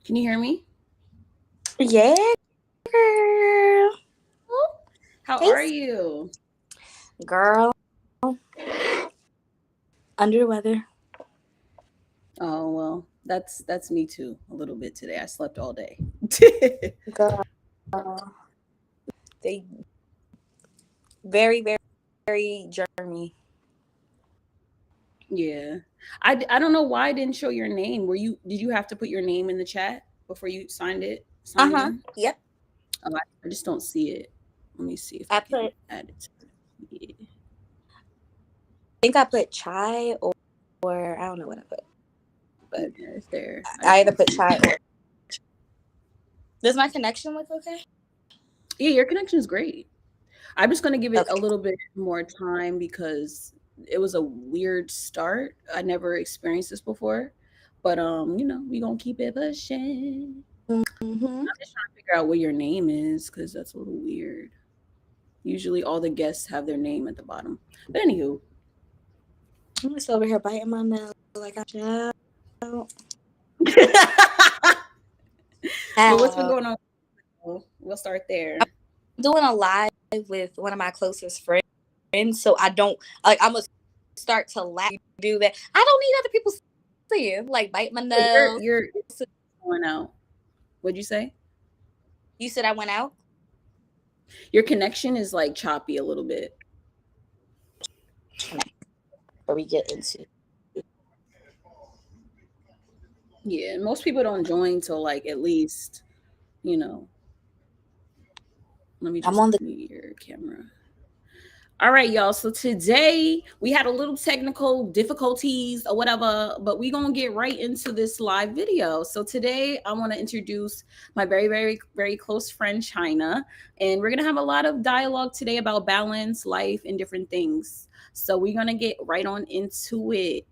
Can you hear me? Yeah, girl. How Hey, are you? girl. Under the weather. Oh well, that's me too. A little bit today. I slept all day. Girl. They very, very, very germy. Yeah, I don't know why I didn't show your name. Did you have to put your name in the chat before you signed Uh-huh. in? Yep. Oh, I just don't see it. Let me see if I I can put add it. Yeah. I think I put chai or I don't know what I put, but Yeah, it's there. I I just either don't put see chai it. or does my connection look okay? Yeah, your connection is great. I'm just gonna give it a Okay. little bit more time because it was a weird start. I never experienced this before, but we gonna keep it pushing. Mm-hmm. I'm just trying to figure out what your name is because that's a little weird. Usually, all the guests have their name at the bottom. But anywho, I'm just over here biting my nail like I should. well, what's been I'm going on? We'll start there. doing a live with one of my closest friends, so I don't I'm gonna start to laugh do that. I don't need other people seeing like bite my Oh, nails. you're going out. What'd you say? You said I went out. Your connection is like choppy a little bit. Before we get into, Yeah, most people don't join till like at least you know let me I'm just on the. mute your camera. All right, y'all. So today we had a little technical difficulties or whatever, but we're going to get right into this live video. So today I want to introduce my very, very, very close friend, Chyna, and we're going to have a lot of dialogue today about balance, life, and different things. So we're going to get right on into it.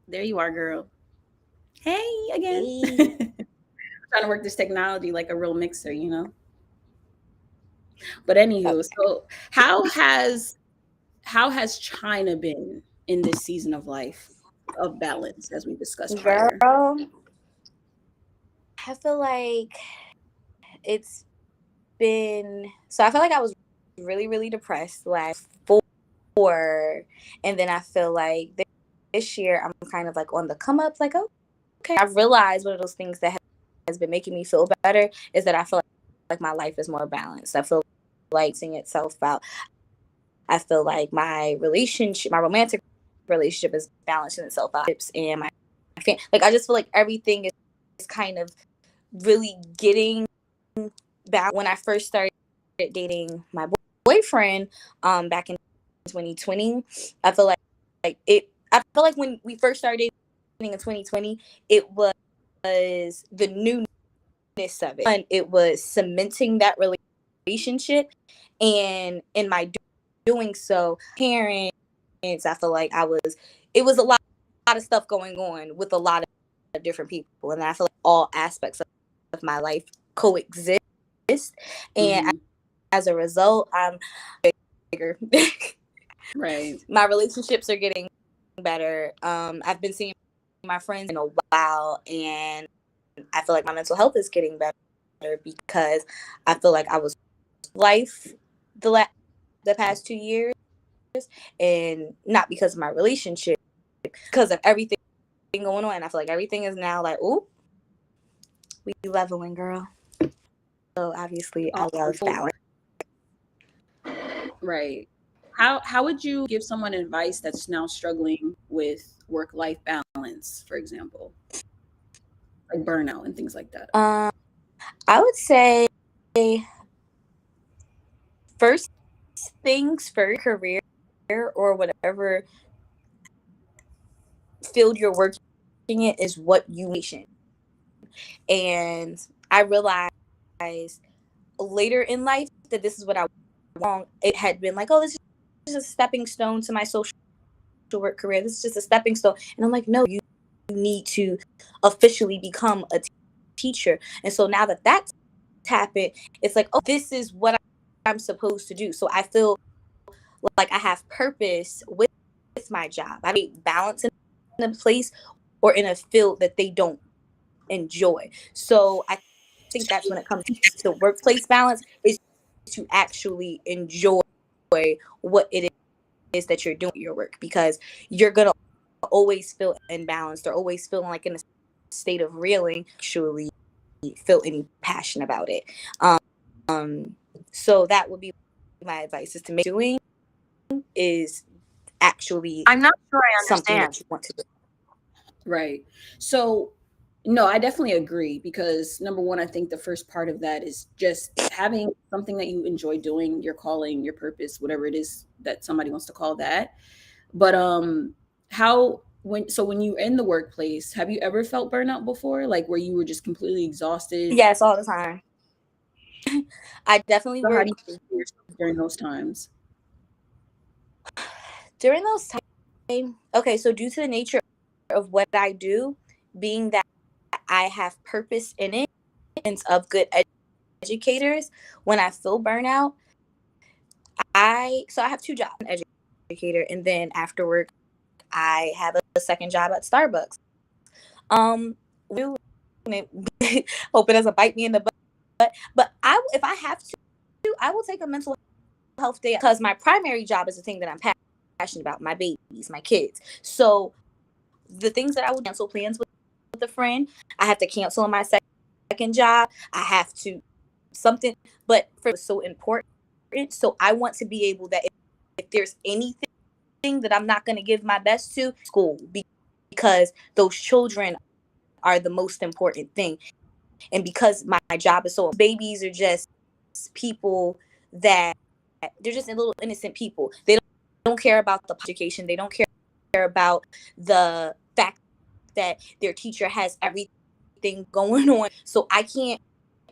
There you are, girl. Hey, again. Hey, Trying to work this technology like a real mixer. But anywho, so how has how has China been in this season of life of balance, as we discussed prior? girl, I feel like it's been. So I feel like I was really, really depressed last four, and then I feel like this year I'm kind of like on the come up. Like, okay, I realized one of those things that has been making me feel better is that I feel like my life is more balanced. I feel like seeing itself out. I feel like my relationship, my romantic relationship is balancing itself out. And like, I just feel like everything is kind of really getting back. When I first started dating my boyfriend, back in 2020, I feel like it. I feel like when we first started dating in 2020, it was the newness of it, and it was cementing that relationship. And in my doing so, parents, I feel like it was a lot of stuff going on with a lot of different people. And I feel like all aspects of my life coexist. And Hmm. as a result, I'm bigger. Right. My relationships are getting better. I've been seeing my friends in a while, and I feel like my mental health is getting better because I feel like I was life the past 2 years, and not because of my relationship, because of everything going on. I feel like everything is now like, ooh, we leveling, girl. So obviously, I love So, balance. right. How would you give someone advice that's now struggling with work life balance, for example, like burnout and things like that? Um, I would say first things first, career or whatever field you're working in is what you nation. And I realized later in life that this is what I want. It had been like, oh, this is a stepping stone to my social work career. This is just a stepping stone. And I'm like, no, you need to officially become a teacher. And so now that that's happened, it's like, oh, this is what I'm supposed to do. So I feel like I have purpose with my job. I need balance in a place or in a field that they don't enjoy. So I think that's when it comes to workplace balance, is to actually enjoy what it is that you're doing at your work, because you're gonna always feel imbalanced or always feeling like in a state of reeling, actually feel any passion about it. So that would be my advice, is to make doing is actually I'm not sure I something understand. that you want to do. Right. So, no, I definitely agree because number one, I think the first part of that is just having something that you enjoy doing, your calling, your purpose, whatever it is that somebody wants to call that. But how when you're in the workplace, have you ever felt burnout before? Like where you were just completely exhausted? Yes, all the time. I definitely So how do work you feel yourself during those times? during those times. Okay, so due to the nature of what I do, being that I have purpose in it, and of good educators, when I feel burnout, I have two jobs, an educator, and then after work I have a second job at Starbucks. Um, hope it doesn't bite me in the butt. But if I have to, I will take a mental health day, because my primary job is the thing that I'm passionate about, my babies, my kids. So the things that I would cancel plans with a friend, I have to cancel on my second job. I have to something, but for so important. So I want to be able that if there's anything that I'm not going to give my best to, school, because those children are the most important thing. And because my job is so, babies are just people that, they're just little innocent people. They don't care about the education. They don't care about the fact that their teacher has everything going on. So I can't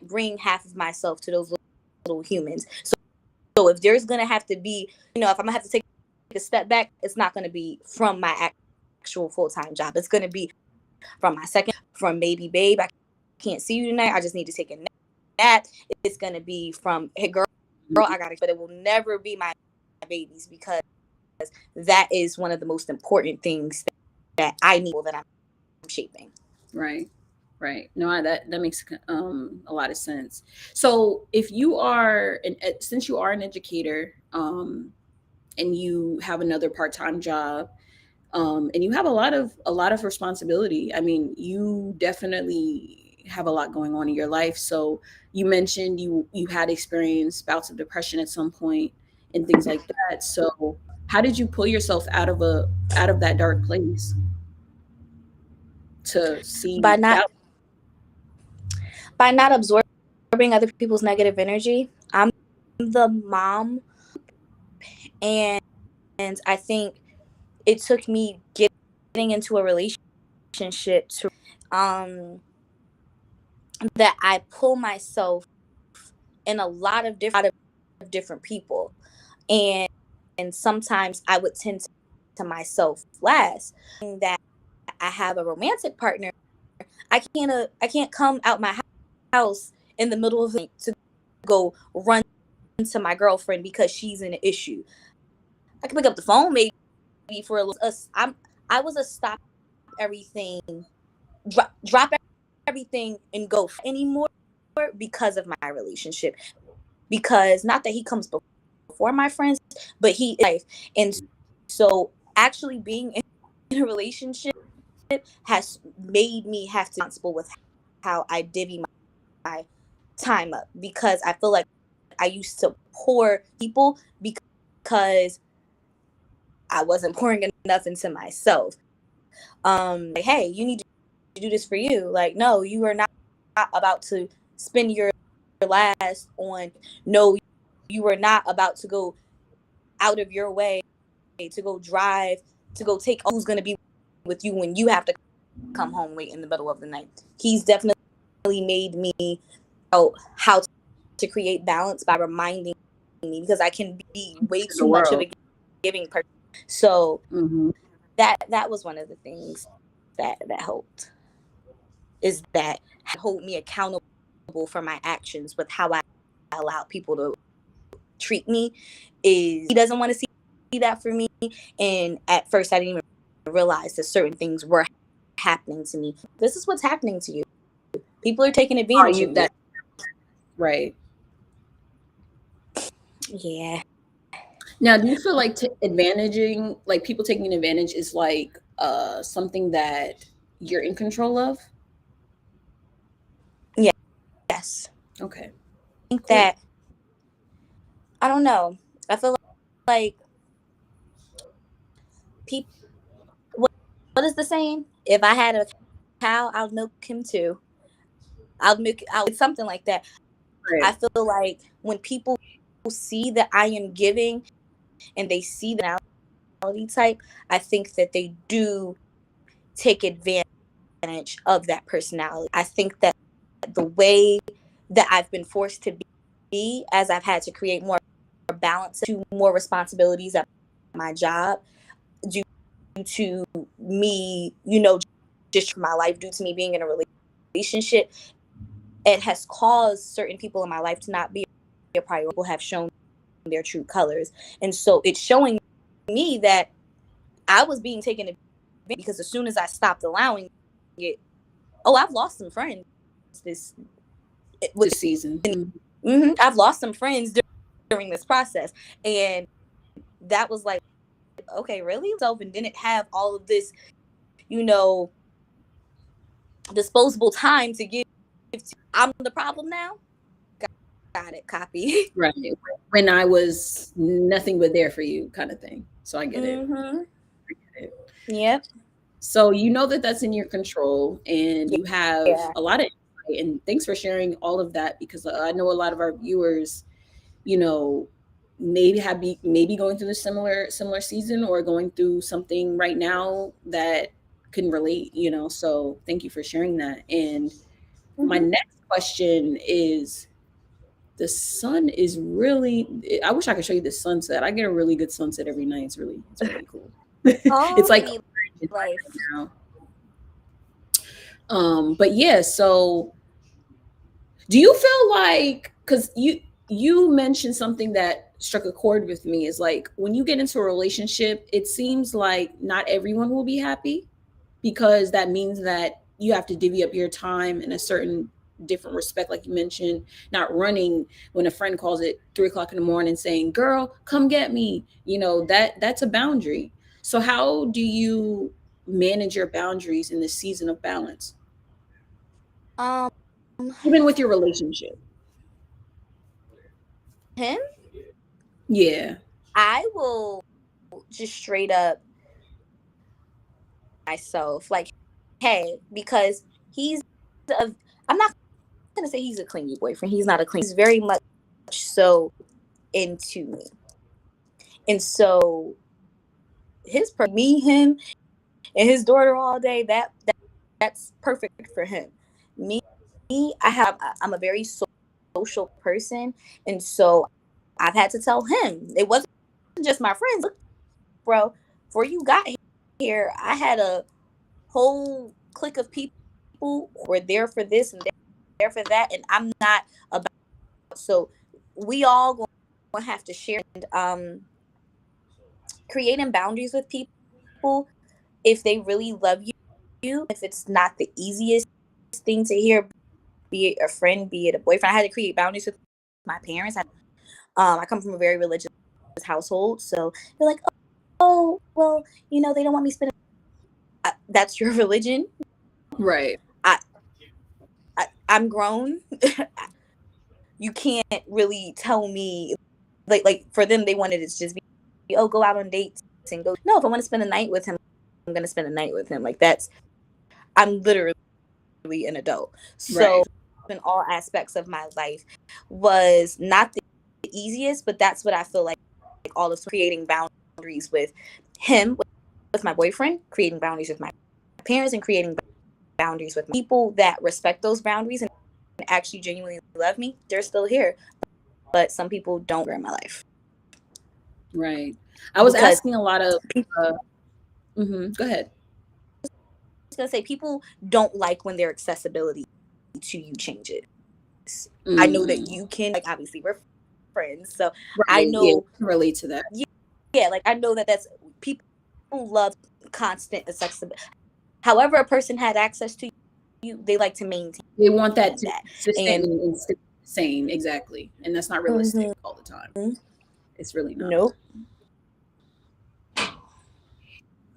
bring half of myself to those little humans. So if there's gonna have to be, if I'm gonna have to take a step back, it's not gonna be from my actual full-time job. It's gonna be from my second, from maybe, babe, I can't see you tonight, I just need to take a nap. It's gonna be from, hey girl, I gotta, but it will never be my babies, because that is one of the most important things that I need, that I'm shaping. Right. Right. No, that makes a lot of sense. So, if you are since you are an educator, and you have another part-time job, and you have a lot of responsibility. I mean, you definitely have a lot going on in your life. So, you mentioned you had experienced bouts of depression at some point and things like that. So, how did you pull yourself out of that dark place to By see not that? by not absorbing other people's negative energy. I'm the mom, and I think it took me getting into a relationship to, um that I pull myself in a lot of different people, and sometimes I would tend to myself last, that I have a romantic partner. I can't come out my house in the middle of the night to go run to my girlfriend because she's in an issue. I can pick up the phone maybe for a little. I was a stop everything, drop everything and go anymore, because of my relationship. Because not that he comes before my friends, but he is life. And so actually being in a relationship has made me have to be responsible with how I divvy my time up, because I feel like I used to pour people because I wasn't pouring enough into myself. Like, hey, you need to do this for you. Like, no, you are not about to spend your last on, no, you are not about to go out of your way to go drive, to go take who's going to be with you when you have to come home late in the middle of the night. He's definitely made me out how to create balance by reminding me, because I can be way The too much of world. a giving person. So Hmm. that was one of the things that helped, is that hold me accountable for my actions with how I allow people to treat me. Is he doesn't want to see that for me, and at first I didn't even realize that certain things were happening to me. This is what's happening to you. People are taking Are advantage you of you. that right? Yeah. Now, do you feel like advantaging, like people taking advantage, is like something that you're in control of? Yes. Okay, I think cool. that, I don't know. I feel like people, what is the saying? If I had a cow, I'll milk him too. It's something like that. Right. I feel like when people see that I am giving and they see the personality type, I think that they do take advantage of that personality. I think that the way that I've been forced to be, as I've had to create more balance to more responsibilities at my job, due to me, just my life, due to me being in a relationship, it has caused certain people in my life to not be a priority. People have shown their true colors. And so it's showing me that I was being taken advantage of, because as soon as I stopped allowing it, oh, I've lost some friends this with This season. I've lost some friends during this process. And that was like, okay, really? So, and didn't have all of this, you know, disposable time to give to. I'm the problem now. Got it. Copy. Right. When I was nothing but there for you, kind of thing. So I get it. Mm-hmm. I get it. Yep. So you know that that's in your control, and you have Yeah. a lot of insight. And thanks for sharing all of that, because I know a lot of our viewers, you know, maybe going through the similar season, or going through something right now that can relate. So thank you for sharing that. And my Mm-hmm. next question is, the sun is really, I wish I could show you the sunset. I get a really good sunset every night. It's really cool. Oh, It's like baby orange and white right life. now. But yeah, so do you feel like, because you mentioned something that struck a chord with me, is like when you get into a relationship, it seems like not everyone will be happy, because that means that you have to divvy up your time in a certain different respect, like you mentioned, not running when a friend calls at 3 o'clock in the morning saying, girl, come get me. That's a boundary. So how do you manage your boundaries in this season of balance, Um, even with your relationship? him, Yeah. I will just straight up myself, like, hey, because he's a, I'm not gonna say he's a clingy boyfriend. He's not a clingy. He's very much so into me, and so me, him, and his daughter all day. That's perfect for him. Me, I'm a very social person, and so I've had to tell him, it wasn't just my friends. Look, bro, before you got here, I had a whole clique of people who were there for this and there for that, and I'm not about. So we all going to have to share, and creating boundaries with people, if they really love you, if it's not the easiest thing to hear, be it a friend, be it a boyfriend. I had to create boundaries with my parents. I come from a very religious household, so they're like, oh, well, they don't want me spending. That's your religion. Right. I, I'm grown. You can't really tell me, like for them, they wanted it to just be, oh, go out on dates and go. No, if I want to spend a night with him, I'm gonna spend a night with him. Like, that's, I'm literally an adult. So Right. in all aspects of my life was not the easiest, but that's what I feel like all of creating boundaries with him, with my boyfriend, creating boundaries with my parents, and creating boundaries with people that respect those boundaries and actually genuinely love me. They're still here, but some people don't in my life, Right. I was because asking a lot of people, uh go ahead. I was gonna say, people don't like when their accessibility to you changes. I know that Mm. you can, like, obviously we're friends, so I Right. Yeah, know, I can relate to that. yeah, like, I know that that's people love constant accessibility. However, a person had access to they like to maintain They want that to be that. consistent And and stay the same, exactly, and that's not realistic mm-hmm, all the time. It's really not. nope.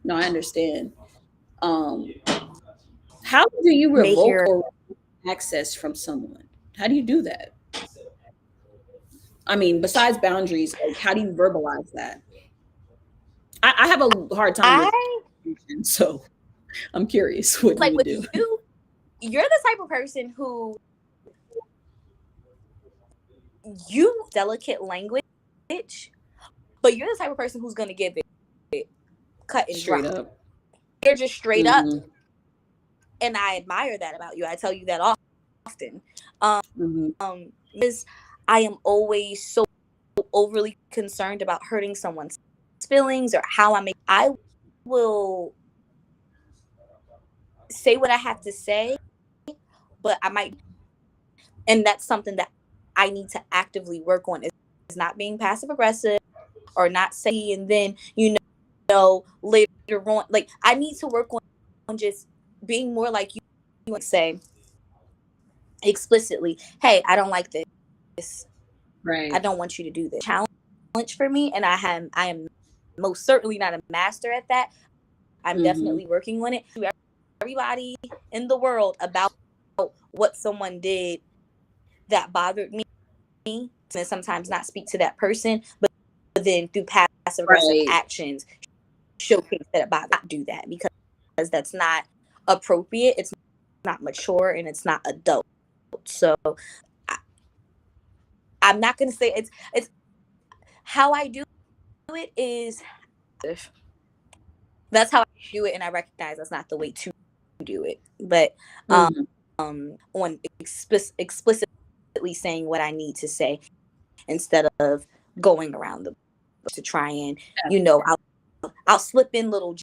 No, I understand. Um, how do you Make revoke your or access from someone? How do you do that? I mean, besides boundaries, like how do you verbalize that? I have a hard time with I communication, so I'm curious what you like would with do. you, you're the type of person who you delicate language, but you're the type of person who's gonna give it cut and Straight dry. up. You're just straight up, Hmm. and I admire that about you. I tell you that often. Hmm. Is I am always so overly concerned about hurting someone's feelings or how I will say what I have to say, but I might, and that's something that I need to actively work on, is not being passive aggressive or not saying, and then later on, like I need to work on just being more like you and say explicitly, hey, I don't like this. I Right. don't want you to do this. Challenge for me, and I am most certainly not a master at that. I'm Hmm. definitely working on it. To everybody in the world about what someone did that bothered me, and sometimes not speak to that person, but then through passive aggressive Right. actions showcase that it bothered. Not do that because that's not appropriate. It's not mature and it's not adult. So I, I'm not gonna say it's how I do it is that's how I do it, and I recognize that's not the way to do it. But Hmm. on explicitly saying what I need to say instead of going around the bush to try and I'll slip in little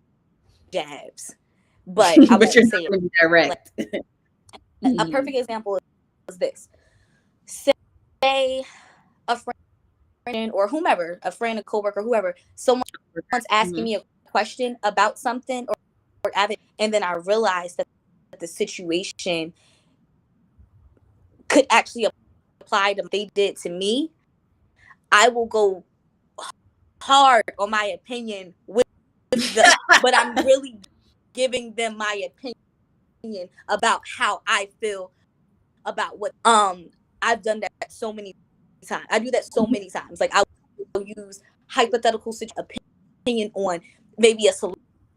jabs, but I But you're won't not say it. going to be Like direct. a Hmm. perfect example is this: say a friend or whomever, a friend, a coworker, whoever, someone's asking Hmm. me a question about something or and then I realize that the situation could actually apply to they did to me. I will go hard on my opinion with them, but I'm really giving them my opinion about how I feel about what I've done that so many times. I do that so many times. Like I will use hypothetical opinion on maybe a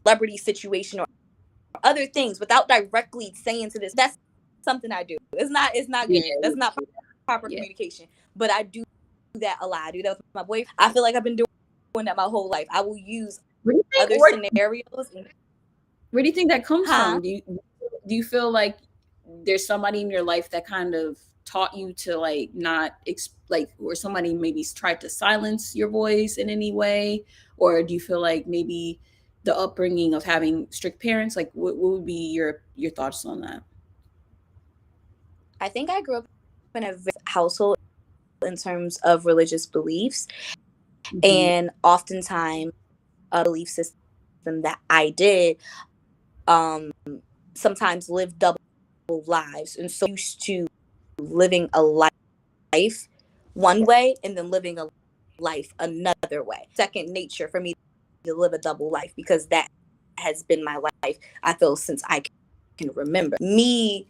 celebrity situation or other things without directly saying to this. That's something I do. It's not Yeah, good. That's not proper yeah. communication. But I do that a lot. I do that with my boyfriend. I feel like I've been doing that my whole life. I will use Where do you think? other scenarios. Where do you think that comes Huh? from? Do you feel like there's somebody in your life that kind of taught you to like not like, or somebody maybe tried to silence your voice in any way, or do you feel like maybe the upbringing of having strict parents? Like, what would be your thoughts on that? I think I grew up in a household in terms of religious beliefs, Hmm. and oftentimes a belief system that I did um sometimes live double lives, and so used to living a life one way and then living a life another way. Second nature for me to live a double life because that has been my life, I feel, since I can remember. Me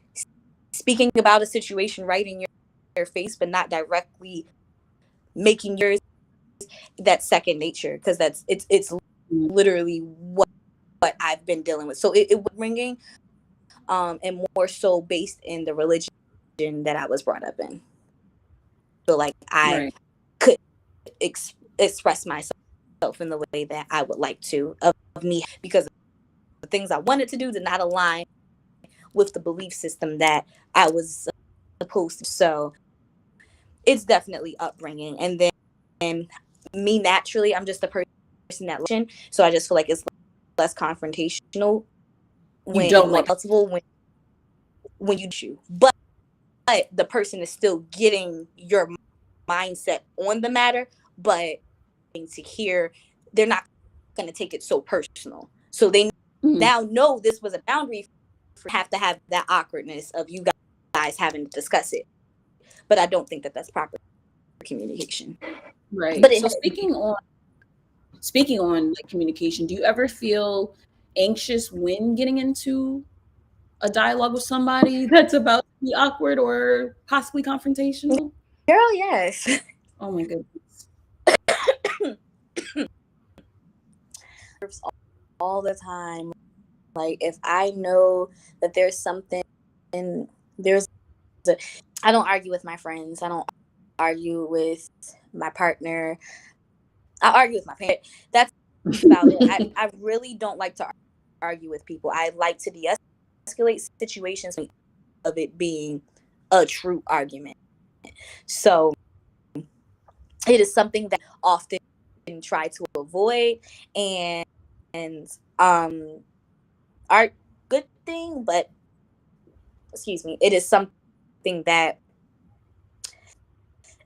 speaking about a situation right in your face, but not directly making yours that second nature because it's literally what I've been dealing with. So it was ringing and more so based in the religion that I was brought up in. Feel like I Right. could express myself in the way that I would like to of me because the things I wanted to do did not align with the belief system that I was supposed to. So it's definitely upbringing. And then me naturally, I'm just a person that so I just feel like it's less confrontational You when don't and want. like multiple when you but the person is still getting your mindset on the matter, but to hear they're not going to take it so personal. So they Mhm. now know this was a boundary have to have that awkwardness of you guys having to discuss it. But I don't think that that's proper communication. Right. But So speaking on like communication, do you ever feel anxious when getting into a dialogue with somebody that's about to be awkward or possibly confrontational? girl, yes. Oh my goodness. All the time. Like if I know that there's something, there's a, I don't argue with my friends. I don't argue with my partner. I argue with my parents. That's about it. I really don't like to argue with people. I like to de-escalate situations of it being a true argument. So it is something that I often try to avoid, and art good thing, but excuse me, it is something that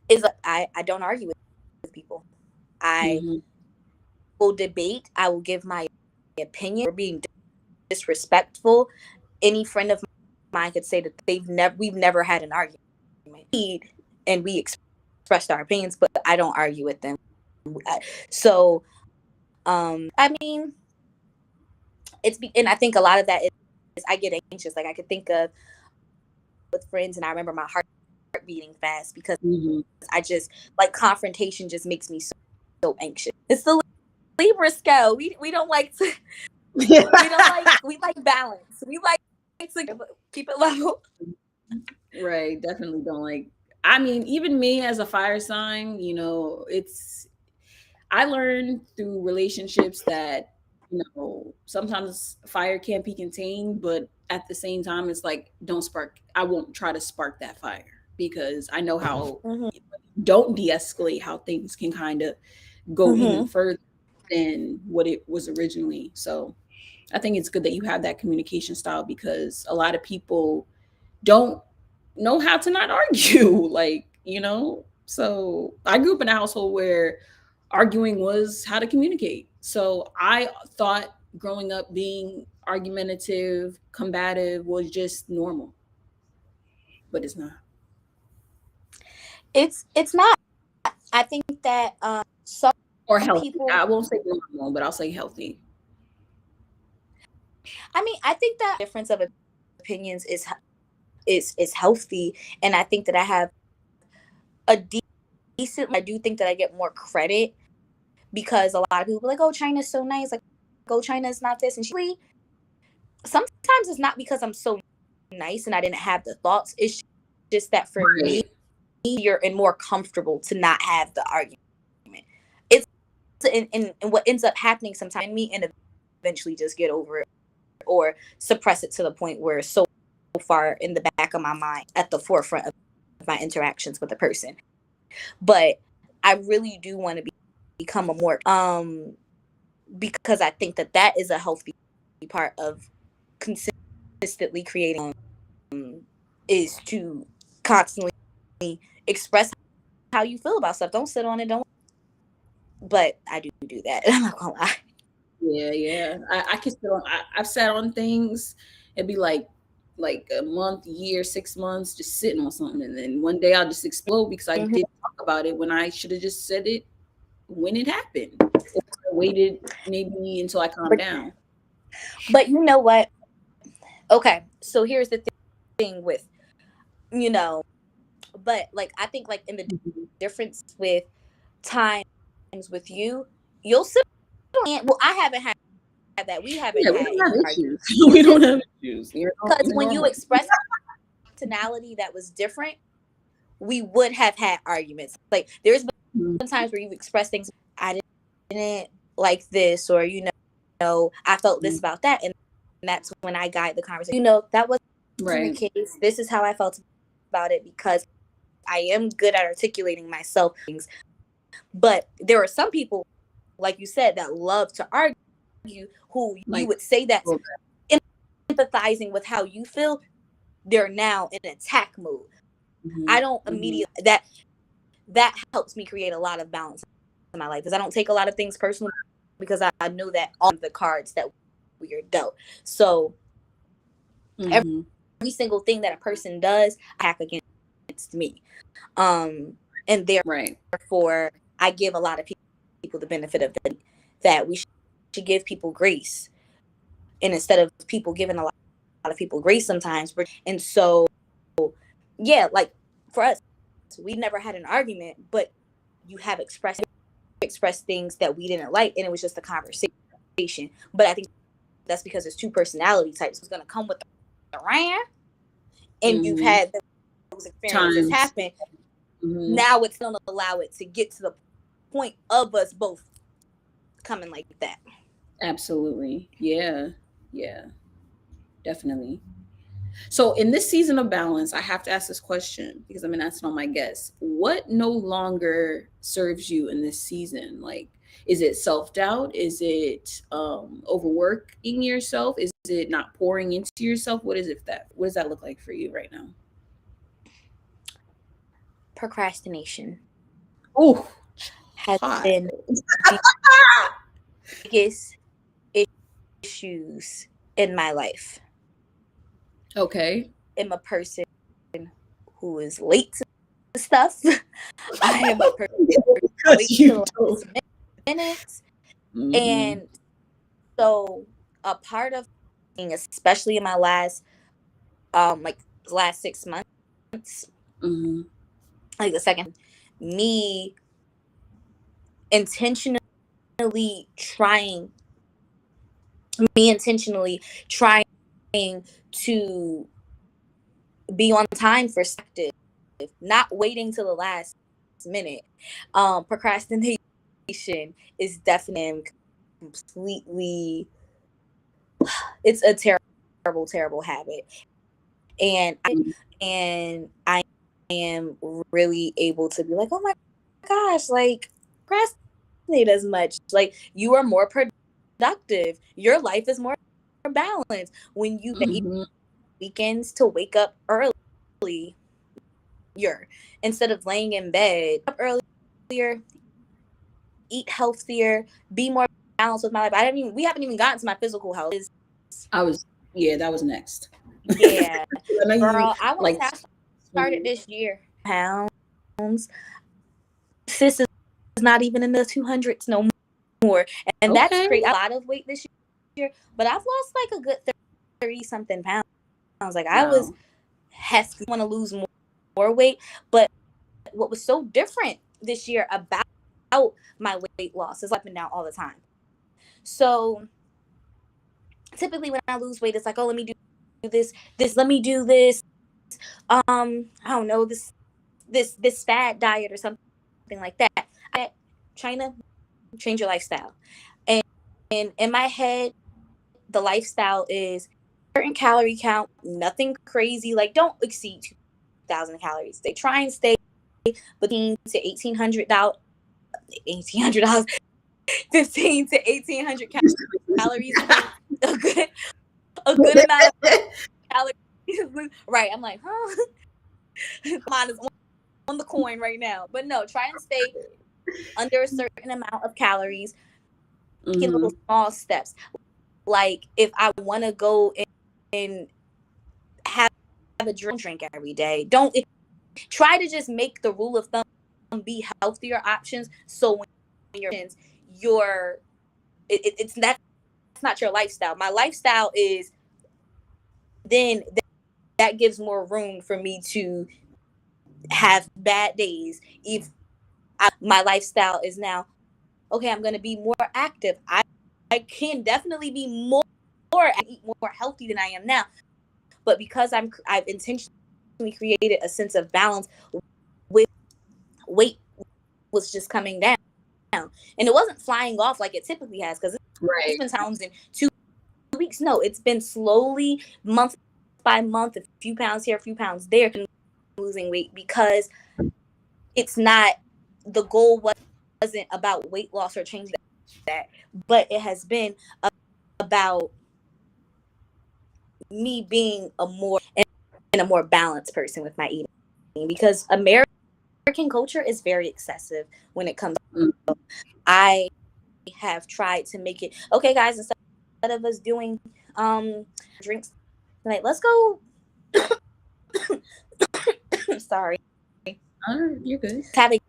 is I don't argue with people. I Hmm. will debate. I will give my opinion. Or being disrespectful. Any friend of mine could say that we've never had an argument, and we expressed our opinions, but I don't argue with them. So I mean, and I think a lot of that is I get anxious. Like I could think of with friends, and I remember my heart beating fast because Hmm. I just like confrontation just makes me so anxious. It's the Libra scale. We don't like to we like balance. We like to keep it level. Right. Definitely don't like. I mean, even me as a fire sign, I learned through relationships that, sometimes fire can't be contained, but at the same time, it's like, I won't try to spark that fire because I know how, Mm-hmm. don't de escalate, how things can kind of go even Mm-hmm. further than what it was originally. So I think it's good that you have that communication style because a lot of people don't know how to not argue. Like, so I grew up in a household where arguing was how to communicate. So I thought growing up being argumentative, combative was just normal, but it's not. It's not. I think that some Or healthy. people. I won't say normal, but I'll say healthy. I mean, I think that difference of opinions is healthy, and I think that I have a decent. I do think that I get more credit because a lot of people are like, "Oh, China's so nice." Like, "Oh, China's not this," and sometimes it's not because I'm so nice and I didn't have the thoughts. It's just that for me, Right. you're and more comfortable to not have the argument. It's and what ends up happening sometimes in me and eventually just get over it or suppress it to the point where it's so far in the back of my mind at the forefront of my interactions with a person. But I really do want to become a more because I think that that is a healthy part of consistently creating is to constantly express how you feel about stuff. Don't sit on it. Don't. But I do that. I'm not gonna lie. Yeah, yeah. I can still I've sat on things. It'd be like a month, year, 6 months, just sitting on something, and then one day I'll just explode because I Mm-hmm. didn't talk about it when I should have just said it when it happened. Or I waited maybe until I calmed But down. but you know what? Okay, so here's the thing with you know, but like I think like in the Mhm. difference with times with you, you'll sit on. Well, I haven't had that. We haven't Yeah, we had don't have any issues. We arguments. don't Just have issues. because You're when you normal. express personality that was different, we would have had arguments. Like there's Mhm. been times where you've expressed things I didn't like this, or I felt this about that, and that's when I guide the conversation. That wasn't the Right. case. This is how I felt about it because I am good at articulating myself. But there are some people, like you said, that love to argue, who you Like, would say that well, empathizing with how you feel, they're now in attack mode. I mhm, don't mhm. immediately that helps me create a lot of balance in my life because I don't take a lot of things personally because I know that all the cards that we are dealt. So Mm-hmm. Every single thing that a person does, I attack against me. And Right. therefore, I give a lot of people the benefit of that we should give people grace, and instead of people giving a lot of people grace sometimes. And so, yeah, like for us, we never had an argument, but you have expressed things that we didn't like, and it was just a conversation. But I think that's because it's two personality types. It's gonna come with the rant, and you've Mm-hmm. had those experiences Times. happen. Mm-hmm. Now it's gonna allow it to get to the point of us both coming like that. Absolutely. Yeah. Yeah. Definitely. So in this season of balance, I have to ask this question because I've been asking all my guests. What no longer serves you in this season? Like, is it self-doubt? Is it overworking yourself? Is it not pouring into yourself? What does that look like for you right now? Procrastination Oh, has hot. been the biggest issues in my life. Okay. I'm a person who is late to stuff. I am a person who Because waits to you the don't. last minute. Mm-hmm. And so a part of being, especially in my like last 6 months, Mm-hmm. like the second, me intentionally trying trying to be on time for active, not waiting till the last minute. Procrastination is definitely completely, it's a terrible habit. And I am really able to be like, oh my gosh, like procrastinate as much. Like you are more productive. Your life is more balanced when you make Mm-hmm. weekends to wake up early. You're instead of laying in bed up earlier, eat healthier, be more balanced with my life. We haven't even gotten to my physical health. I was, yeah, that was next. Yeah, I know you girl, I want to like say I started this year. Pounds. Sis is not even in the 200s no more. And that's okay. crazy. A lot of weight this year, but I've lost like a good 30 something pounds. Like I was Wow. hefty, want to lose more weight. But what was so different this year about my weight loss is up and down all the time. So typically when I lose weight, it's like, oh, let me do let me do this. I don't know, this fad diet or something like that. Chyna, change your lifestyle. And in my head, the lifestyle is certain calorie count, nothing crazy. Like don't exceed 2,000 calories. They try and stay between to $1,800, $1,800, 1,500 to 1,800 calories. A good a good amount of calories. Right. I'm like, huh? Mine is on the coin right now. But no, try and stay under a certain amount of calories. Take Mm-hmm. little small steps. Like if I want to go and have a drink every day, don't try to just make the rule of thumb be healthier options. So when you're it's that's not your lifestyle. My lifestyle is then that gives more room for me to have bad days. If my lifestyle is now okay, I'm going to be more active. I can definitely be more eat more healthy than I am now. But because I've intentionally created a sense of balance with weight was just coming down. And it wasn't flying off like it typically has because it's Right. been pounds in 2 weeks. No, it's been slowly, month by month, a few pounds here, a few pounds there, losing weight because it's not the goal wasn't about weight loss or changing that, but it has been about me being a more balanced person with my eating because American culture is very excessive when it comes. Mm-hmm. I have tried to make it okay, guys. Instead of us doing drinks like, let's go. Sorry. You're good. Let's have a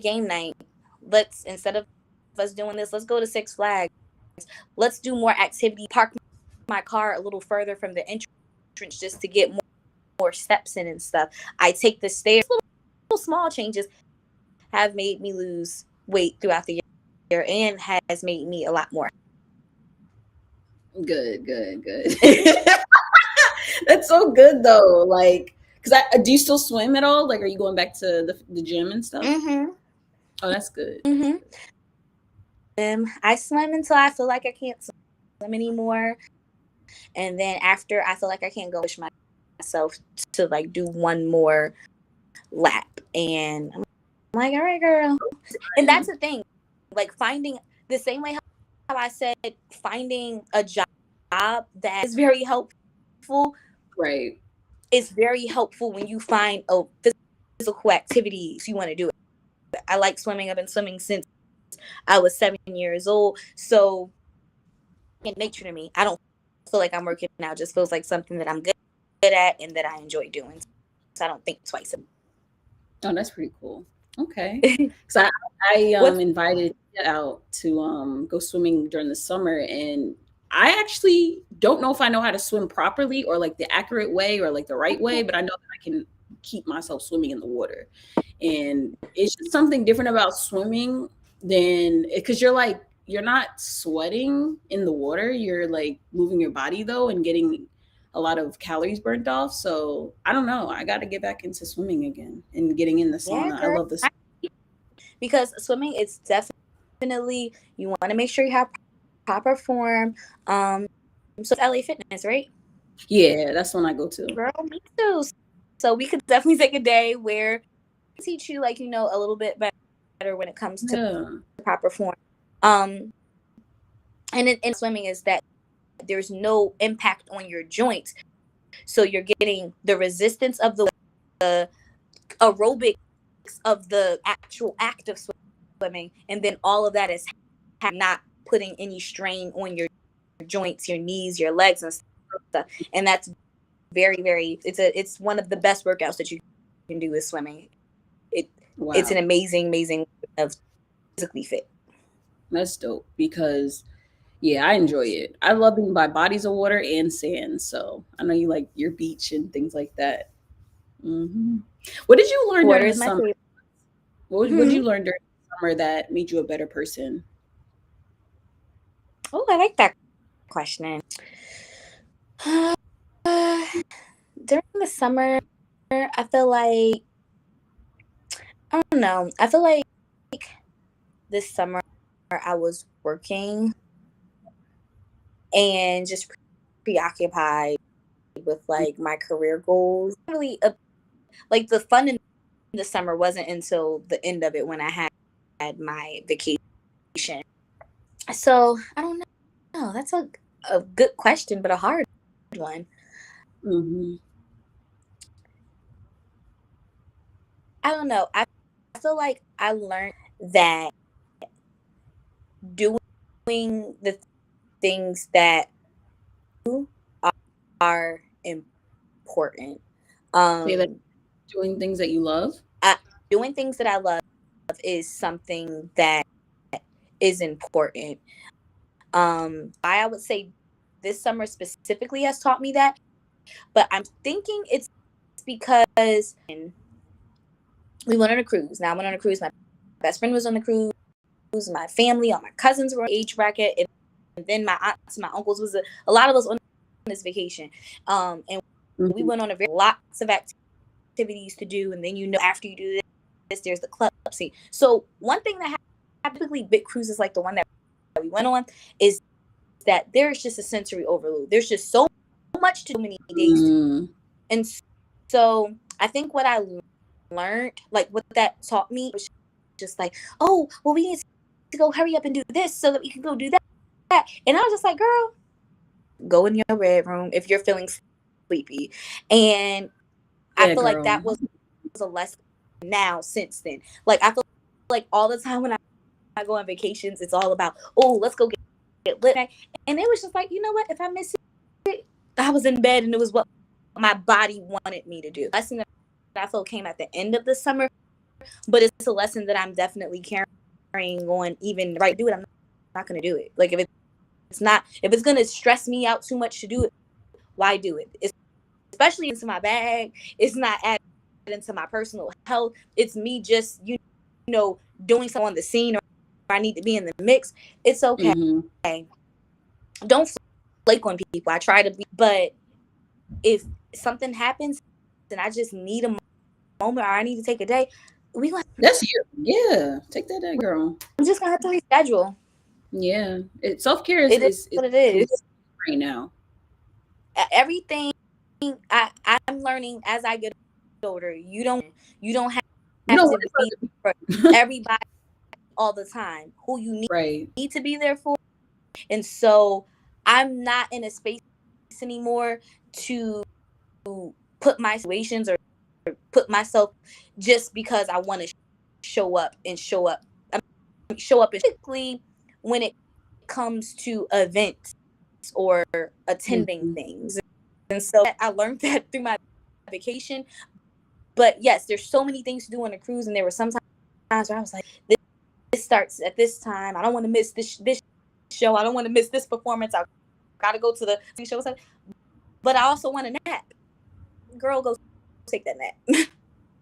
game night. Let's, instead of us doing this, let's go to Six Flags. Let's do more activity. Park my car a little further from the entrance just to get more steps in and stuff. I take the stairs. Little small changes have made me lose weight throughout the year and has made me a lot more. Good. That's so good though. Like, because I do you still swim at all? Like, are you going back to the gym and stuff? Mm-hmm. Oh, that's good. Mm-hmm. I swim until I feel like I can't swim anymore, and then after I feel like I can't go, push myself to like do one more lap, and I'm like, all right, girl. And that's the thing, like finding the same way how I said finding a job that is very helpful. Right. It's very helpful when you find a physical activity you want to do. I like swimming. I've been swimming since I was 7 years old. So in nature to me, I don't feel like I'm working out. It just feels like something that I'm good at and that I enjoy doing. So I don't think twice. Oh, that's pretty cool. Okay. So I What's invited out to go swimming during the summer, and I actually don't know if I know how to swim properly or like the accurate way or like the right way, but I know that I can keep myself swimming in the water. And it's just something different about swimming than because you're not sweating in the water, you're like moving your body though and getting a lot of calories burnt off. So I don't know, I got to get back into swimming again and getting in the yeah, sauna. I girl. love this. Because swimming is definitely, you want to make sure you have proper form. So it's LA Fitness, right? Yeah, that's when I go to. Girl, me too. So we could definitely take a day where I teach you, like, a little bit better when it comes to Yeah. proper form. Um, and in swimming is that there's no impact on your joints, so you're getting the resistance of the aerobics of the actual act of swimming, and then all of that is not putting any strain on your joints, your knees, your legs, and stuff. And that's very, very. It's one of the best workouts that you can do is swimming. It it's Wow. an amazing way of physically fit. That's dope because yeah, I enjoy it. I love being by bodies of water and sand. So I know you like your beach and things like that. Hmm. What did you learn Water during the is my summer? favorite. What did Hmm. you learn during the summer that made you a better person? Oh, I like that question. During the summer, I feel like, I don't know. I feel like this summer I was working and just preoccupied with like my career goals. Really, like the fun in the summer wasn't until the end of it when I had my vacation. So I don't know. That's a good question, but a hard one. Hmm. I don't know. I feel like I learned that doing the things that are important. Say that Um, doing things that you love. I, doing things that I love is something that is important. I would say this summer specifically has taught me that, but I'm thinking it's because we went on a cruise. Now I went on a cruise. My best friend was on the cruise. My family, all my cousins were in age bracket, and then my aunts, my uncles was a lot of us on this vacation. And we Hmm. went on lots of activities to do, and then after you do this, there's the club scene. So one thing that typically big cruises like the one that we went on is that there's just a sensory overload. There's just so much to do, many days to, Mm. and so I think what I learned, like what that taught me, was just like, oh, well, we need to go hurry up and do this so that we can go do that. And I was just like, girl, go in your bedroom if you're feeling sleepy. And I Yeah, feel like girl. that was a lesson now since then. Like I feel like all the time when I go on vacations, it's all about, oh, let's go get lit. And it was just like, you know what? If I miss it, I was in bed and it was what my body wanted me to do. Lesson that I feel came at the end of the summer, but it's a lesson that I'm definitely carrying on even right do it. I'm not going to do it. Like if it's going to stress me out too much to do it, why do it? It's, especially into my bag. It's not adding into my personal health. It's me just, doing something on the scene, or I need to be in the mix. It's okay. Mm-hmm. Don't flake on people. I try to be, but if something happens and I just need a moment or I need to take a day, That's you. Yeah. Take that day, girl. I'm just gonna have to reschedule. Yeah. Self-care It is is what it is. right now. Everything I'm learning as I get older. You don't You have know what? to be for everybody all the time. Who you Right. need to be there for. And so I'm not in a space anymore to put my situations or put myself just because I want to show up and show up. I mean, show up specifically when it comes to events or attending Mm-hmm. things. And so I learned that through my vacation. But yes, there's so many things to do on a cruise, and there were some times where I was like, this starts at this time. I don't want to miss this show. I don't want to miss this performance. I got to go to the show. But I also want a nap. Girl, go take that nap.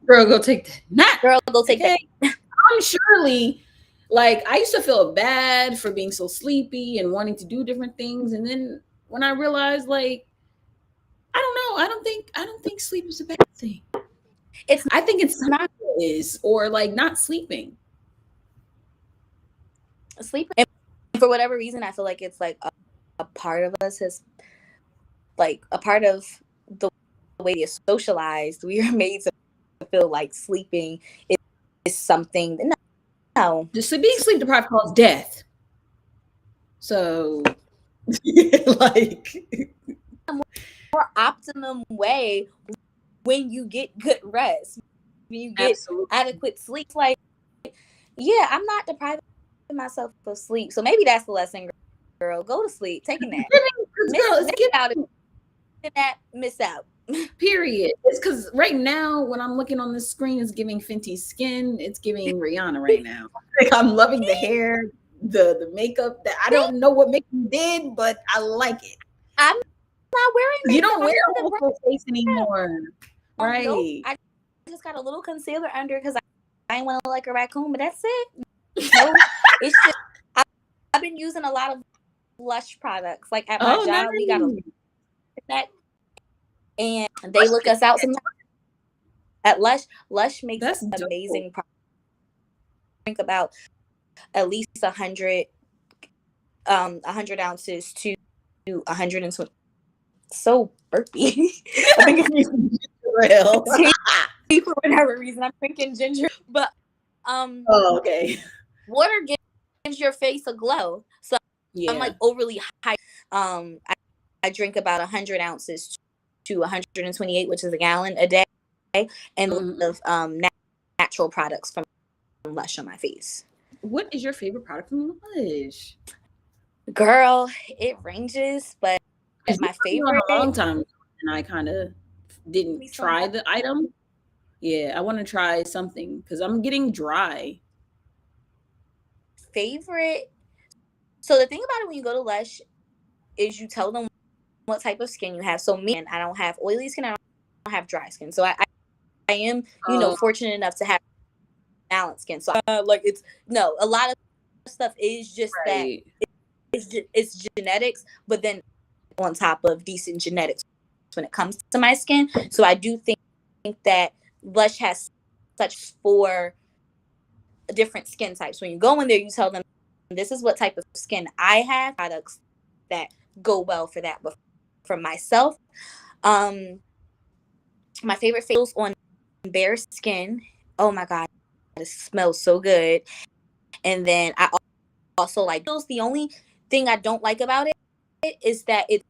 Girl, go take that nap. Girl, go take that Okay. nap. I'm surely like I used to feel bad for being so sleepy and wanting to do different things. And then when I realized like I don't know, I don't think sleep is a bad thing. It's I think it's not is or like not sleeping. sleep. And for whatever reason, I feel like it's like a part of us has like a part of the way we are socialized. We are made to feel like sleeping is something. No. Just being sleep deprived causes death. So like More optimum way when you get good rest, when you get absolutely. adequate sleep. Like, yeah, I'm not depriving myself of sleep. So maybe that's the lesson, girl. Go to sleep. Take a nap. Girl, it's Miss out. Miss out. period. It's because right now, when I'm looking on the screen, it's giving Fenty Skin. It's giving Rihanna right now. Like, I'm loving the hair, the makeup. That I don't know what makeup you did, but I like it. I'm not wearing You makeup. don't wear a whole full face anymore, right? Nope. I just got a little concealer under because I ain't want to look like a raccoon, but that's it. No, it's just I've been using a lot of Lush products. Like at my Oh, job, we got a nice. that, and they look us out sometimes. At Lush makes That's dope. amazing products. Think about at least 100 ounces to 120. So burpy. I think it's Real. for whatever reason. I'm drinking ginger, but Oh, okay. water gives your face a glow. So Yeah. I'm like overly high. I drink about 100 ounces to 128, which is a gallon a day, and of natural products from Lush on my face. What is your favorite product from Lush? Girl, it ranges, but my favorite favorite a long time, and I kind of didn't try the item. Yeah, I want to try something because I'm getting dry. Favorite. So the thing about it when you go to Lush is you tell them what type of skin you have. So me, and I don't have oily skin. I don't have dry skin. So I am, fortunate enough to have balanced skin. So like it's no, a lot of stuff is just right. that it's genetics, but then on top of decent genetics when it comes to my skin. So I do think that Lush has such 4 different skin types. When you go in there, you tell them this is what type of skin I have, products that go well for that. But for myself, my favorite facials on bare skin. Oh my god, it smells so good. And then I also like those. The only thing I don't like about it is that it's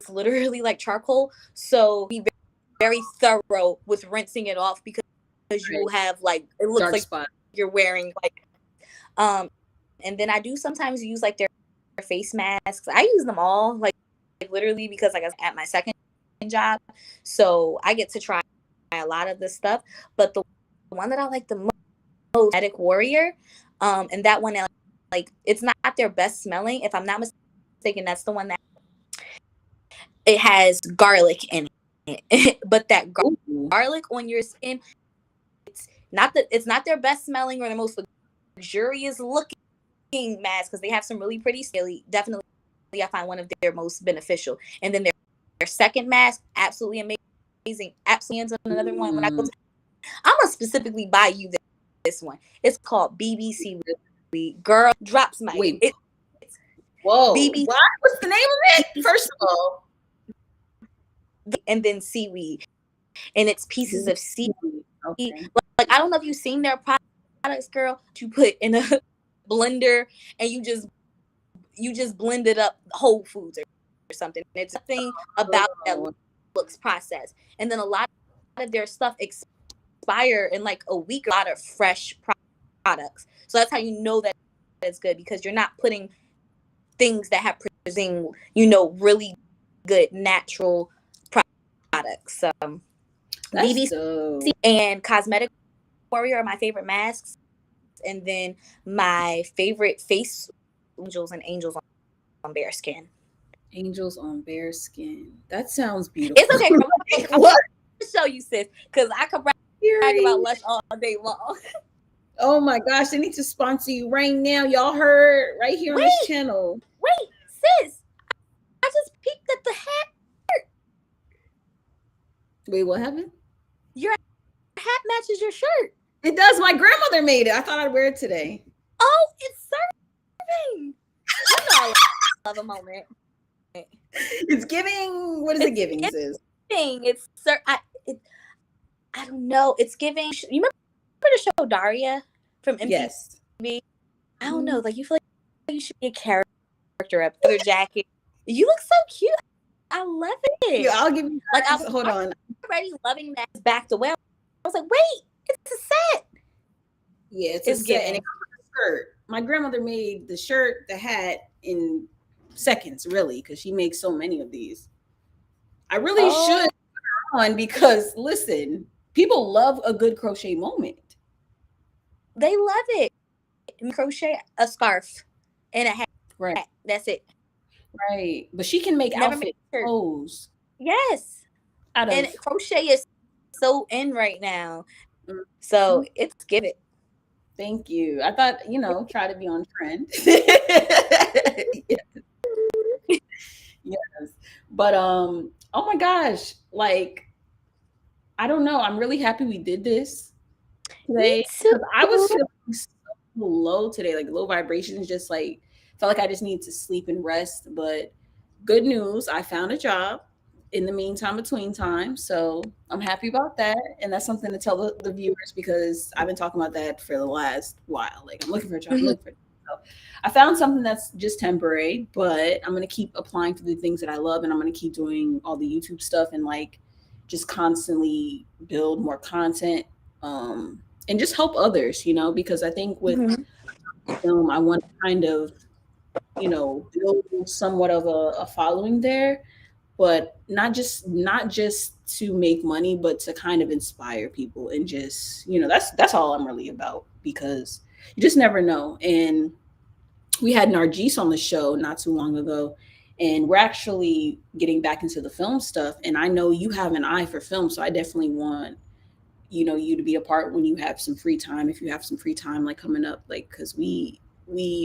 literally like charcoal. So be very thorough with rinsing it off because you have like it looks dark like spot. You're wearing like and then I do sometimes use like their face masks. I use them all. Like literally because like I was at my second job, so I get to try a lot of this stuff. But the one that I like the most, Medic Warrior, and that one like it's not their best smelling. If I'm not mistaken, that's the one that it has garlic in it. But that Ooh. garlic on your skin, it's not their best smelling or the most luxurious looking mask because they have some really pretty scaly. Definitely, I find one of their most beneficial. And then their second mask, absolutely amazing. Absolutely another one. When I go to, I'm gonna specifically buy you this one. It's called BBC. Girl, drops my Wait. Whoa. BBC. What's the name of it? First of all. And then seaweed. And it's pieces of seaweed. Okay. Like I don't know if you've seen their products, girl. You put in a blender and you just blend it up Whole Foods or something. It's something about that looks processed. And then a lot of their stuff expire in like a week. A lot of fresh products. So that's how you know that it's good because you're not putting things that have producing, really good natural products. BBC dope. and Cosmetic Warrior are my favorite masks. And then my favorite face, angels on bare skin. Angels on bare skin. That sounds beautiful. It's okay. I'm going to show you, sis, because I could brag about Lush all day long. Oh my gosh, they need to sponsor you right now. Y'all heard right here on this channel. Wait, sis. I just peeked at the hat. Wait, what happened? Your hat matches your shirt. It does. My grandmother made it. I thought I'd wear it today. Oh, it's serving. I love a moment. It's giving. What is it giving, sis? It's I don't know. It's giving. You remember the show Daria from MTV? Yes. I don't know. Like you feel like you should be a character up their jacket. You look so cute. I love it. Yeah, I'll give you. Like hold on. I'm already loving that. Backed away. I was like, wait, it's a set. Yeah, it's a set. And it comes with a shirt. My grandmother made the shirt, the hat in seconds, really, because she makes so many of these. I really should put her on because listen, people love a good crochet moment. They love it. Crochet a scarf and a hat. Right. That's it. Right. But she can make outfit clothes. Yes. And crochet is so in right now. So it's give it. Thank you. I thought, try to be on trend. Yes. Yes. But oh my gosh, like I don't know. I'm really happy we did this today. I was feeling so low today, like low vibrations, just like felt like I just need to sleep and rest. But good news, I found a job in the meantime, between time. So I'm happy about that. And that's something to tell the viewers because I've been talking about that for the last while. Like I'm looking for a job, So I found something that's just temporary, but I'm going to keep applying for the things that I love. And I'm going to keep doing all the YouTube stuff and like just constantly build more content and just help others, because I think with film, I want to kind of, build somewhat of a following there, but not just to make money, but to kind of inspire people and just, that's all I'm really about because you just never know. And we had Nargis on the show not too long ago, and we're actually getting back into the film stuff. And I know you have an eye for film, so I definitely want, you to be a part when you have some free time, if you have some free time, like coming up, like, cause we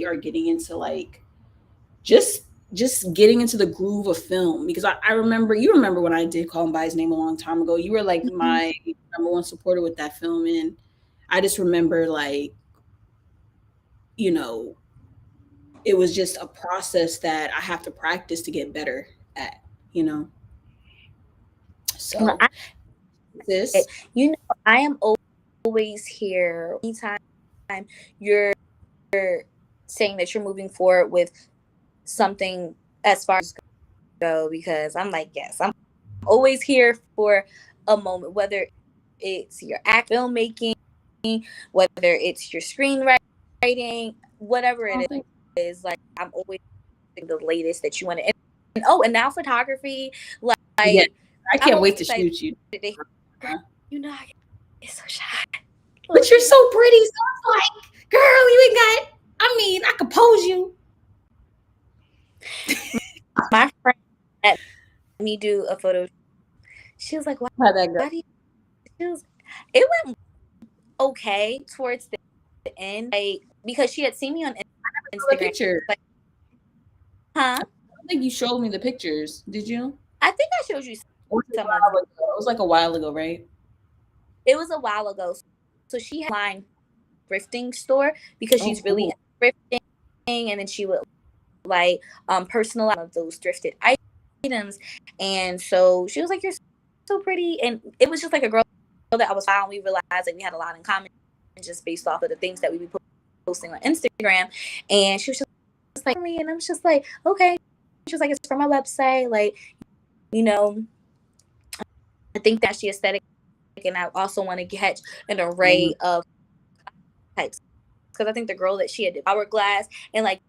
are getting into like, just getting into the groove of film because I remember when I did Call Him by His Name a long time ago, you were like my number one supporter with that film. And I just remember like, it was just a process that I have to practice to get better at, So I am always here. Anytime you're saying that you're moving forward with something as far as go, because I'm like, yes, I'm always here for a moment, whether it's your filmmaking, whether it's your screenwriting, whatever it is. Like I'm always the latest that you want to oh, and now photography. Yeah, Like I I'm can't always wait to excited shoot you. to hear, girl, you know, I get so shy. But you're Loki. so pretty, so it's like, girl, you ain't got. I mean, I could pose you. My friend let me do a photo. She was like, How that go? why do you? She was, it went okay towards the end, like because she had seen me on The Instagram. picture. Like, huh? I think you showed me the pictures. Did you? I think I showed you Or was it a some of them. while ago? It was like a while ago, right? It was a while ago. So she had a line thrifting store because Oh, she's really cool. into thrifting, and then she would like personalize of those thrifted items. And so she was like, "You're so pretty," and it was just like a girl that I was following. We realized that we had a lot in common just based off of the things that we be posting on Instagram. And she was just like me, and I'm just like, okay. She was like, "It's from my website, like you know." I think that she aesthetic, and I also want to catch an Mhm. array of types because I think the girl that she had did hourglass, and like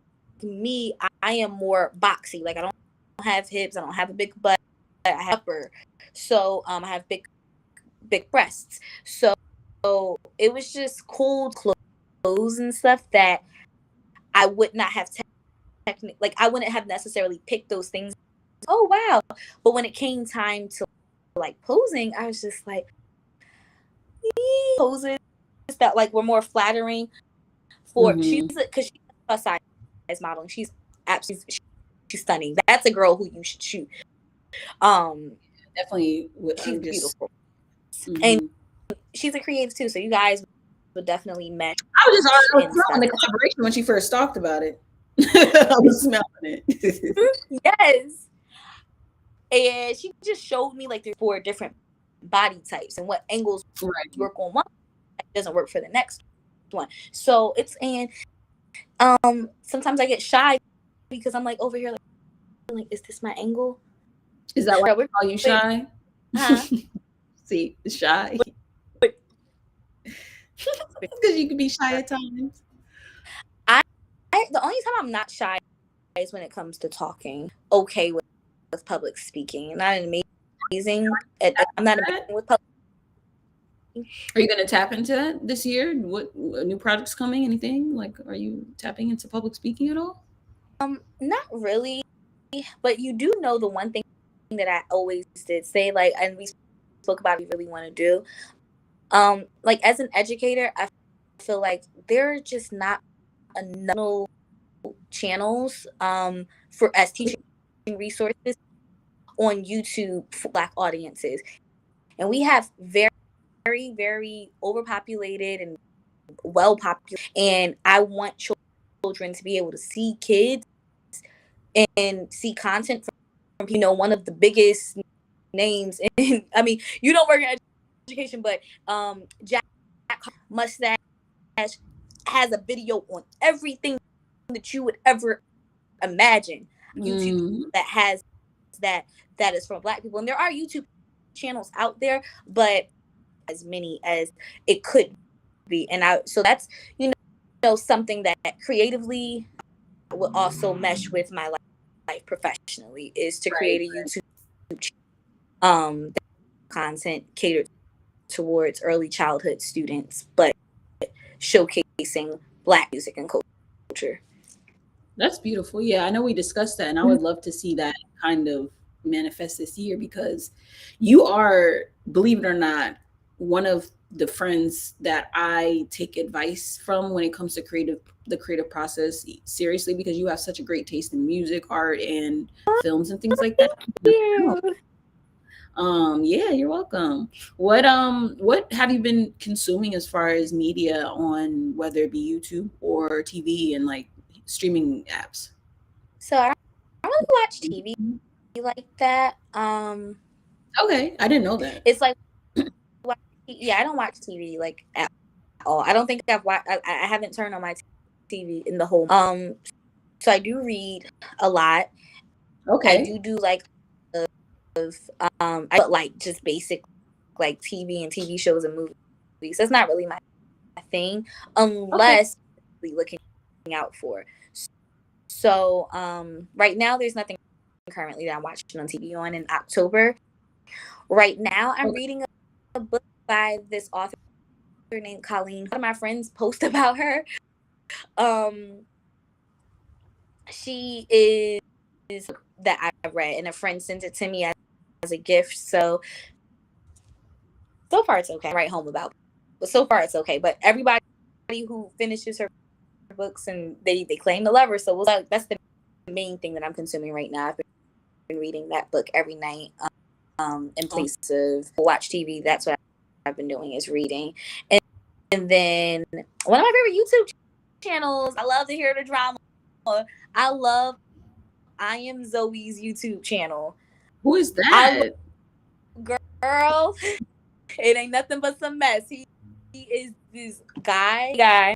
me, I am more boxy. Like I don't have hips, I don't have a big butt, I have upper, so I have big breasts. So it was just cool clothes and stuff that I would not have like I wouldn't have necessarily picked those things. Oh wow! But when it came time to like posing, I was just like poses that like were more flattering for she's Mhm. because she's a size model and she's absolutely she's stunning. That's a girl who you should shoot. Um, Definitely. she's I'm just. beautiful and Mhm. she's a creative too. So you guys would definitely mesh I was just I was and smelling stuff. the collaboration when she first talked about it. I was smelling it. Yes, and she just showed me like there's 4 different body types and what angles Right. work on one doesn't work for the next one. So it's and sometimes I get shy because I'm like over here like is this my angle? Is that why Girl, we're they call you with shy? huh? See, shy. With, Because you can be shy at times. I, the only time I'm not shy is when it comes to talking. Okay with public speaking. I'm not amazing I'm not amazing That? with public. Are you going to tap into that this year? What new projects coming? Anything? Like, are you tapping into public speaking at all? Not really, but you do know the one thing that I always did say, like, and we spoke about we really want to do. Like as an educator, I feel like there are just not enough channels for as teaching resources on YouTube for Black audiences, and we have very overpopulated and well populated. And I want children to be able to see kids and see content from one of the biggest names. And I mean, you don't work in education, but Jack Mustache has a video on everything that you would ever imagine. YouTube Mm, that has that that is from Black people, and there are YouTube channels out there, but as many as it could be. And I so that's something that creatively will also mesh with my life professionally is to right. create a YouTube content catered towards early childhood students, but showcasing Black music and culture. That's beautiful. Yeah, I know we discussed that, and I would love to see that kind of manifest this year because you are, believe it or not, one of the friends that I take advice from when it comes to the creative process seriously because you have such a great taste in music, art, and films and things like that. Yeah. Yeah, you're welcome. What have you been consuming as far as media on whether it be YouTube or TV and like streaming apps? So I don't really watch TV like that. Okay, I didn't know that. It's like yeah, I don't watch TV like at all. I don't think I've watched. I haven't turned on my TV in the whole. So I do read a lot. I Okay. do like I but like just basic like TV and TV shows and movies. That's not really my thing Okay. unless we looking out for. So right now there's nothing currently that I'm watching on TV on in October. Right now, I'm Okay. reading a book by this author named Colleen. One of my friends post about her. Um, she is that I read, and a friend sent it to me as a gift. So far it's okay. I write home about, but so far it's okay. But everybody who finishes her books and they claim to love her. So that's the main thing that I'm consuming right now. I've been reading that book every night. In place of watch TV. That's what I've been doing is reading. And then one of my favorite YouTube channels. I love to hear the drama. I love I Am Zoe's YouTube channel. Who is I that? love, girl. It ain't nothing but some mess. He is this guy,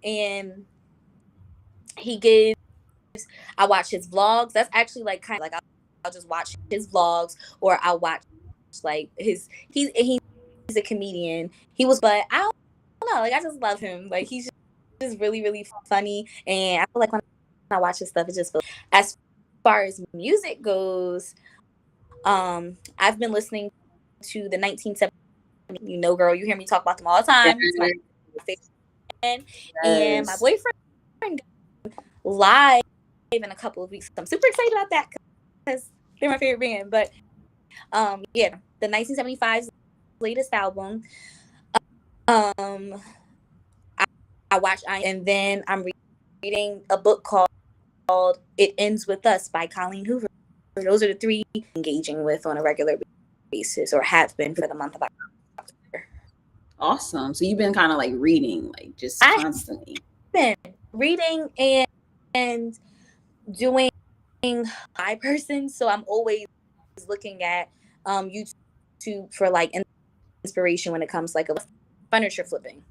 and he gives. I watch his vlogs. That's actually like kind of like I'll just watch his vlogs, or I'll watch like he's a comedian. He was, but I don't know. Like I just love him. Like he's just really really funny, and I feel like when I watch his stuff, it just feels. As far as music goes, I've been listening to the 1970s. You know, girl, you hear me talk about them all the time. It's my favorite band, and my Yes. boyfriend live in a couple of weeks. I'm super excited about that because they're my favorite band. But yeah, the 1975's latest album. Um, I watched, and then I'm reading a book called "It Ends with Us" by Colleen Hoover. Those are the three engaging with on a regular basis, or have been for the month of October. Awesome. So you've been kind of like reading, like just I constantly. have been reading and doing my person, so I'm always looking at YouTube for like inspiration when it comes like a furniture flipping.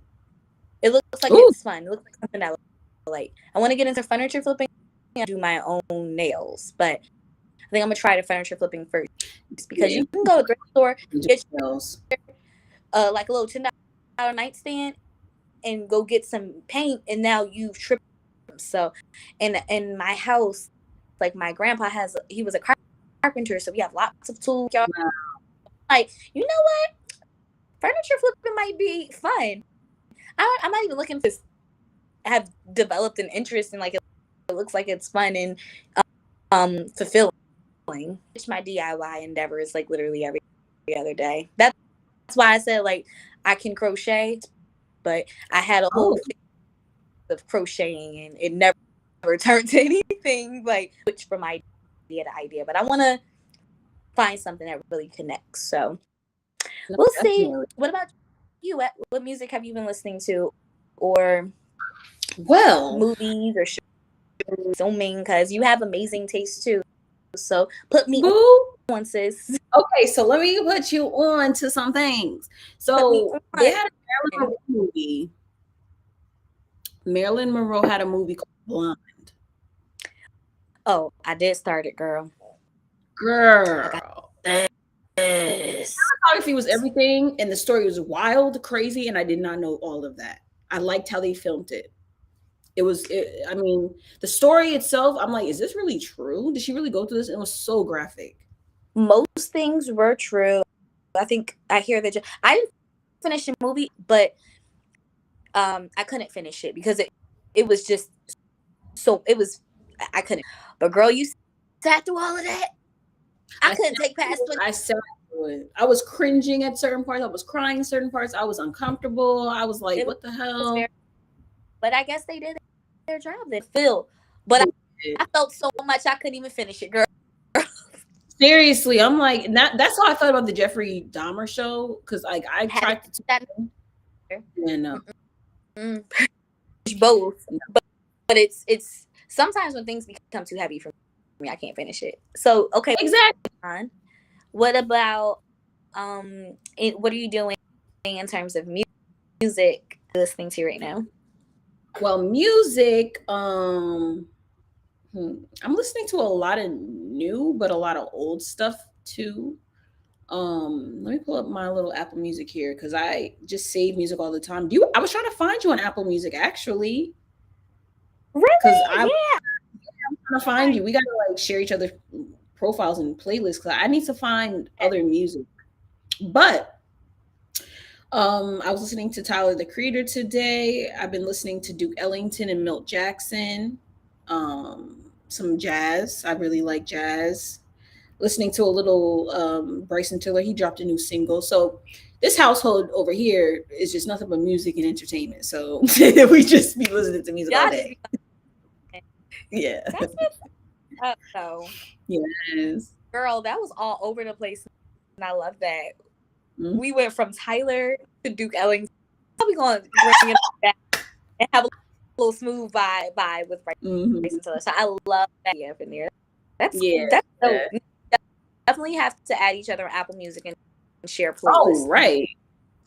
It looks like Ooh, it's fun. It looks like something I like. I want to get into furniture flipping and do my own nails, but I think I'm gonna try the furniture flipping first because yeah. you can go to a thrift store, get Nails. like a little $10 nightstand, and go get some paint, and now you've tripped. So, in my house, like my grandpa he was a carpenter, so we have lots of tools. Y'all. Like, you know what? Furniture flipping might be fun. I'm not even looking to have developed an interest in like it looks like it's fun and fulfilling. It's my DIY endeavors like literally every other day. That's why I said like I can crochet, but I had a whole Oh, phase of crocheting and it never turned to anything like which from idea to idea. But I want to find something that really connects. So no, we'll see. definitely. What about you? What music have you been listening to, or Well, movies or shows? Filming, because you have amazing taste too. So put me boo. on, sis. Okay, so let me put you on to some things. Put me So they on. had a Marilyn Monroe movie. Marilyn Monroe had a movie called Blonde. Oh, I did start it, girl. I got Girl, this. photography was everything, and the story was wild, crazy, and I did not know all of that. I liked how they filmed it. I mean, the story itself, I'm like, is this really true? Did she really go through this? It was so graphic. Most things were true. I think I hear that I didn't finish the movie, but I couldn't finish it because it was just so it was I couldn't. But girl, you sat through all of that. I couldn't take past 20. I sat through it. I was cringing at certain parts. I was crying in certain parts. I was uncomfortable. I was like, It what the was hell? very, but I guess they did their job. They feel, but I felt so much I couldn't even finish it, girl. Seriously, I'm like, that's how I felt about the Jeffrey Dahmer show. Cause like I Haven't tried to that and both, but it's sometimes when things become too heavy for me, I can't finish it. So okay, exactly. what about what are you doing in terms of music listening to right now? Well, music, I'm listening to a lot of new, but a lot of old stuff too. Let me pull up my little Apple Music here because I just save music all the time. I was trying to find you on Apple Music actually, because Really? I'm Yeah. trying to find you. We gotta like share each other profiles and playlists because I need to find other music. But I was listening to Tyler the Creator today. I've been listening to Duke Ellington and Milt Jackson. Some jazz. I really like jazz. Listening to a little Bryson Tiller. He dropped a new single. So this household over here is just nothing but music and entertainment. So we just be listening to music all Y'all just day. be Yeah. that's what's up though. Yes. Girl, that was all over the place. And I love that. Mhm. We went from Tyler to Duke Ellington. How we gonna bring it back and have a little smooth vibe with Mhm. Bryson Tiller? So I love that up in there. Yeah. That's so definitely have to add each other on Apple Music and share Oh, playlists. right.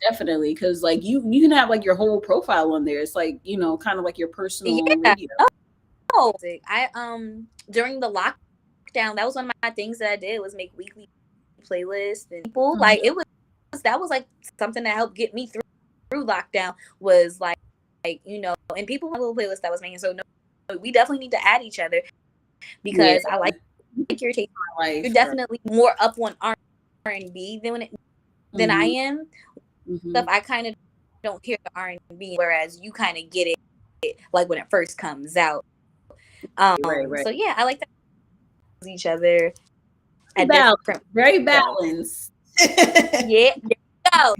Definitely. Because like you can have like your whole profile on there. It's like, kind of like your personal Yeah. radio. Oh, I during the lockdown, that was one of my things that I did was make weekly playlists and people like it was that was like something that helped get me through lockdown was like and people want a little playlist that was making. So no, we definitely need to add each other Yeah. because I like your taste. You're Life, bro. definitely more up on R&B than I am. Stuff Mm-hmm. I kind of don't hear the R&B, whereas you kind of get it like when it first comes out. Right. So yeah, I like that each other at Balance. different. Very So balanced. yeah, there you go.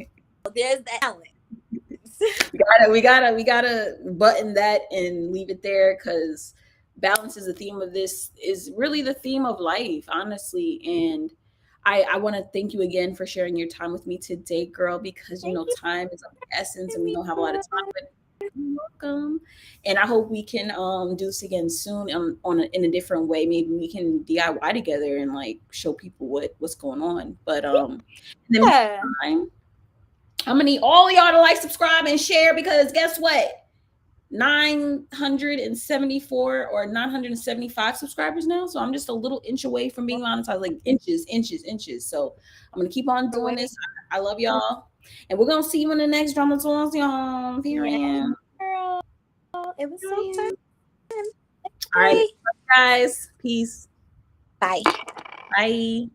There's that balance. we gotta button that and leave it there because balance is the theme of this, is really the theme of life, honestly. And I want to thank you again for sharing your time with me today, girl, because Thank you time is of the essence for and we me. don't have a lot of time. But you're welcome. And I hope we can do this again soon, in a different way. Maybe we can DIY together and like show people what's going on. But in the Yeah. meantime, I'm gonna need all y'all to like, subscribe, and share because guess what? 974 or 975 subscribers now. So I'm just a little inch away from being monetized, like inches. So I'm gonna keep on doing this. I love y'all. And we're gonna see you in the next drama talks, y'all. Yeah, Period. girl. It was so fun. All right, Bye. guys. Peace. Bye. Bye.